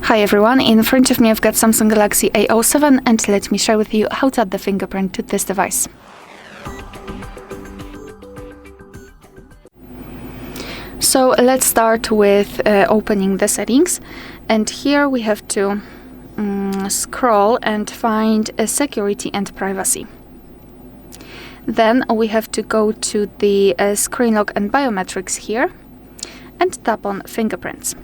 Hi everyone, in front of me I've got Samsung Galaxy A07 and let me share with you how to add the fingerprint to this device. So let's start with opening the settings, and here we have to scroll and find security and privacy. Then we have to go to the screen lock and biometrics here and tap on fingerprints.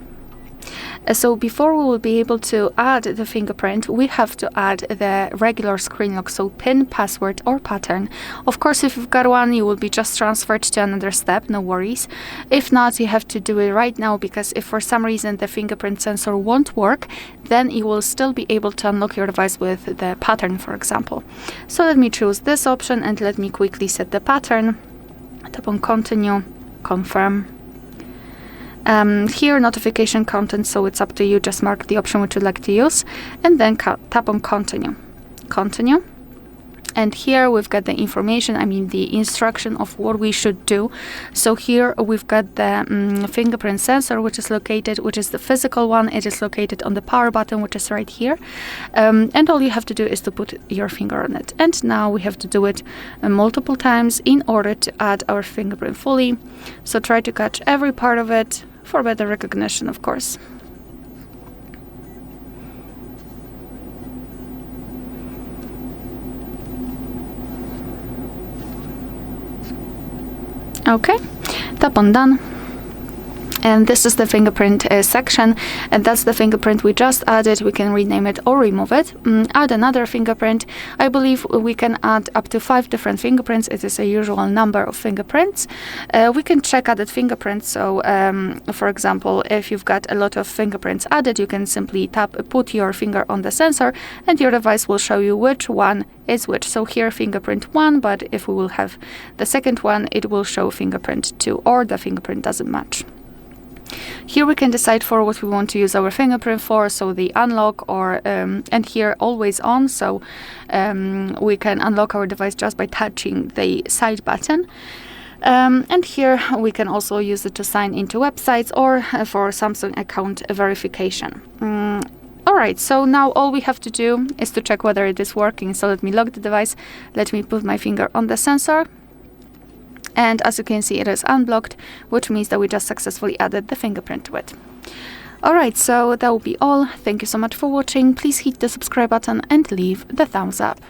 So before we will be able to add the fingerprint, we have to add the regular screen lock, so PIN, password or pattern. Of course, if you've got one, you will be just transferred to another step, no worries. If not, you have to do it right now, because if for some reason the fingerprint sensor won't work, then you will still be able to unlock your device with the pattern, for example. So let me choose this option and let me quickly set the pattern. Tap on continue, confirm. Here notification content, so it's up to you, just mark the option which you'd like to use and then tap on continue. And here we've got the information, the instruction of what we should do. So here we've got the fingerprint sensor, which is the physical one. It is located on the power button, which is right here. And all you have to do is to put your finger on it. And now we have to do it multiple times in order to add our fingerprint fully. So try to catch every part of it for better recognition, of course. Okay, tap on done. And this is the fingerprint section, and that's the fingerprint we just added. We can rename it or remove it. Add another fingerprint. I believe we can add up to 5 different fingerprints. It is a usual number of fingerprints. We can check added fingerprints. So, for example, if you've got a lot of fingerprints added, you can simply put your finger on the sensor, and your device will show you which one is which. So here fingerprint 1, but if we will have the second one, it will show fingerprint 2, or the fingerprint doesn't match. Here we can decide for what we want to use our fingerprint for, so the unlock or and here always on, so we can unlock our device just by touching the side button. And here we can also use it to sign into websites or for Samsung account verification. Alright, so now all we have to do is to check whether it is working. So let me lock the device, let me put my finger on the sensor. And as you can see, it is unblocked, which means that we just successfully added the fingerprint to it. Alright, so that will be all. Thank you so much for watching. Please hit the subscribe button and leave the thumbs up.